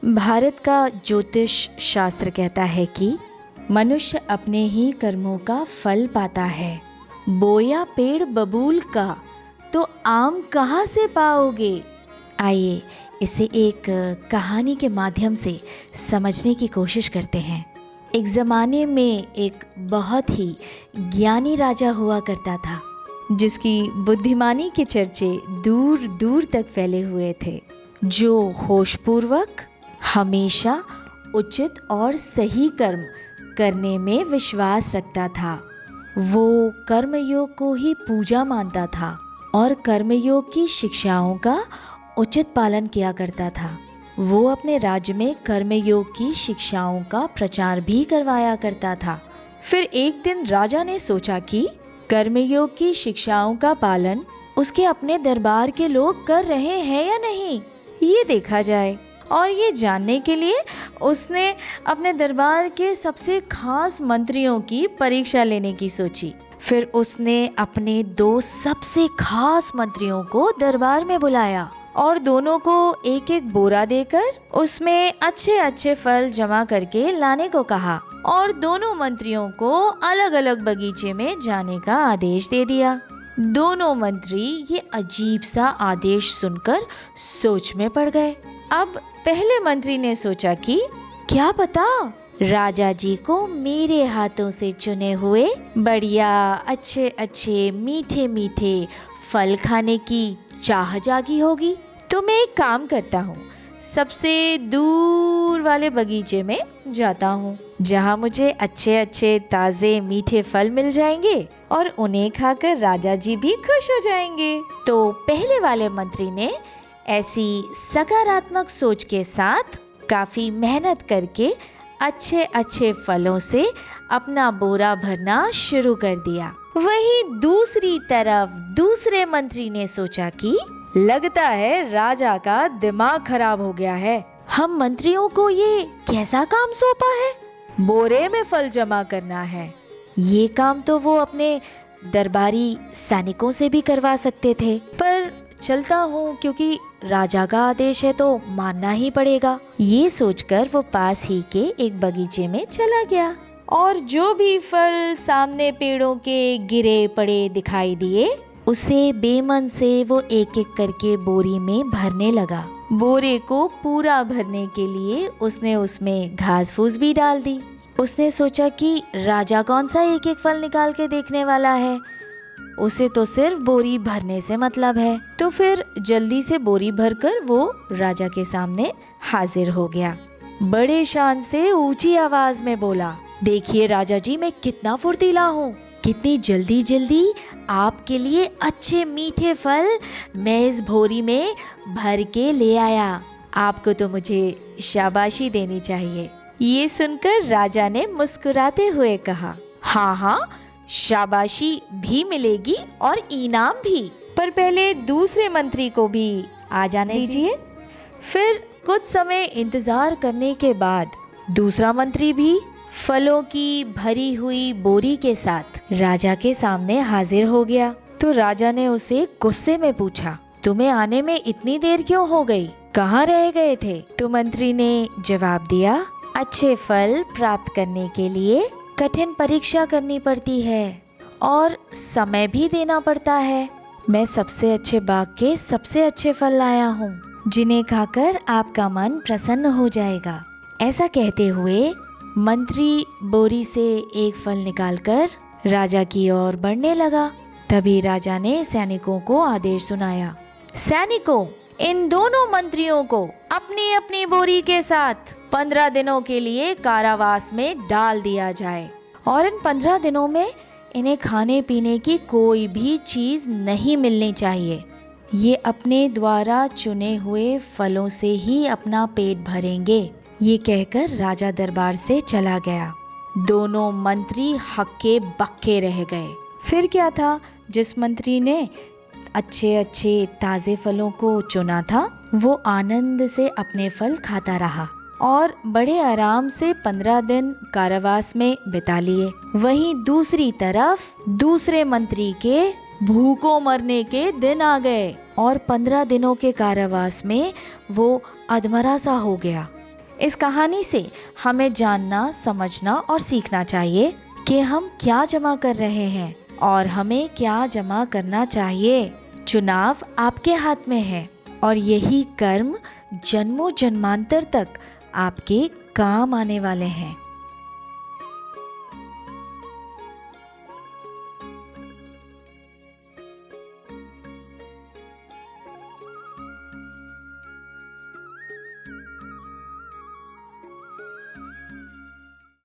भारत का ज्योतिष शास्त्र कहता है कि मनुष्य अपने ही कर्मों का फल पाता है। बोया पेड़ बबूल का तो आम कहाँ से पाओगे। आइए इसे एक कहानी के माध्यम से समझने की कोशिश करते हैं। एक ज़माने में एक बहुत ही ज्ञानी राजा हुआ करता था, जिसकी बुद्धिमानी के चर्चे दूर दूर तक फैले हुए थे, जो होशपूर्वक हमेशा उचित और सही कर्म करने में विश्वास रखता था। वो कर्मयोग को ही पूजा मानता था और कर्मयोग की शिक्षाओं का उचित पालन किया करता था। वो अपने राज्य में कर्मयोग की शिक्षाओं का प्रचार भी करवाया करता था। फिर एक दिन राजा ने सोचा कि कर्मयोग की शिक्षाओं का पालन उसके अपने दरबार के लोग कर रहे हैं या नहीं, ये देखा जाए। और ये जानने के लिए उसने अपने दरबार के सबसे खास मंत्रियों की परीक्षा लेने की सोची। फिर उसने अपने 2 सबसे खास मंत्रियों को दरबार में बुलाया और दोनों को एक एक बोरा देकर उसमें अच्छे अच्छे फल जमा करके लाने को कहा और दोनों मंत्रियों को अलग अलग बगीचे में जाने का आदेश दे दिया। दोनों मंत्री ये अजीब सा आदेश सुनकर सोच में पड़ गए। अब पहले मंत्री ने सोचा कि क्या पता राजा जी को मेरे हाथों से चुने हुए बढ़िया अच्छे अच्छे मीठे मीठे फल खाने की चाह जागी होगी। तो मैं एक काम करता हूँ, सबसे दूर वाले बगीचे में जाता हूँ, जहाँ मुझे अच्छे अच्छे ताज़े मीठे फल मिल जाएंगे और उन्हें खाकर राजा जी भी खुश हो जाएंगे। तो पहले वाले मंत्री ने ऐसी सकारात्मक सोच के साथ काफ़ी मेहनत करके अच्छे अच्छे फलों से अपना बोरा भरना शुरू कर दिया। वहीं दूसरी तरफ दूसरे मंत्री ने सोचा कि लगता है राजा का दिमाग खराब हो गया है। हम मंत्रियों को ये कैसा काम सौंपा है, बोरे में फल जमा करना है। ये काम तो वो अपने दरबारी सैनिकों से भी करवा सकते थे, पर चलता हूँ क्योंकि राजा का आदेश है तो मानना ही पड़ेगा। ये सोचकर वो पास ही के एक बगीचे में चला गया और जो भी फल सामने पेड़ों के गिरे पड़े दिखाई दिए, उसे बेमन से वो एक एक करके बोरी में भरने लगा। बोरे को पूरा भरने के लिए उसने उसमें घास फूस भी डाल दी। उसने सोचा कि राजा कौन सा एक एक फल निकाल के देखने वाला है, उसे तो सिर्फ बोरी भरने से मतलब है। तो फिर जल्दी से बोरी भरकर वो राजा के सामने हाजिर हो गया। बड़े शान से ऊंची आवाज में बोला, देखिए राजा जी, मैं कितना फुर्तीला हूँ, कितनी जल्दी जल्दी आपके लिए अच्छे मीठे फल मैं इस बोरी में भर के ले आया। आपको तो मुझे शाबाशी देनी चाहिए। ये सुनकर राजा ने मुस्कुराते हुए कहा, हाँ हाँ, शाबाशी भी मिलेगी और इनाम भी, पर पहले दूसरे मंत्री को भी आ जाने दीजिए। फिर कुछ समय इंतजार करने के बाद दूसरा मंत्री भी फलों की भरी हुई बोरी के साथ राजा के सामने हाजिर हो गया। तो राजा ने उसे गुस्से में पूछा, तुम्हें आने में इतनी देर क्यों हो गई, कहाँ रह गए थे। तो मंत्री ने जवाब दिया, अच्छे फल प्राप्त करने के लिए कठिन परीक्षा करनी पड़ती है और समय भी देना पड़ता है। मैं सबसे अच्छे बाग के सबसे अच्छे फल लाया हूँ, जिन्हें खाकर आपका मन प्रसन्न हो जाएगा। ऐसा कहते हुए मंत्री बोरी से एक फल निकालकर राजा की ओर बढ़ने लगा। तभी राजा ने सैनिकों को आदेश सुनाया, सैनिकों, इन दोनों मंत्रियों को अपनी अपनी बोरी के साथ 15 दिनों के लिए कारावास में डाल दिया जाए और इन 15 दिनों में इन्हें खाने पीने की कोई भी चीज़ नहीं मिलनी चाहिए। ये अपने द्वारा चुने हुए फलों से ही अपना पेट भरेंगे। ये कहकर राजा दरबार से चला गया। दोनों मंत्री हक्के बक्के रह गए। फिर क्या था, जिस मंत्री ने अच्छे अच्छे ताज़े फलों को चुना था, वो आनंद से अपने फल खाता रहा और बड़े आराम से 15 दिन कारावास में बिता लिए। वहीं दूसरी तरफ दूसरे मंत्री के भूखों मरने के दिन आ गए और 15 दिनों के कारावास में वो अधमरा सा हो गया। इस कहानी से हमें जानना, समझना और सीखना चाहिए कि हम क्या जमा कर रहे हैं और हमें क्या जमा करना चाहिए। चुनाव आपके हाथ में है और यही कर्म जन्मों जन्मांतर तक आपके काम आने वाले हैं।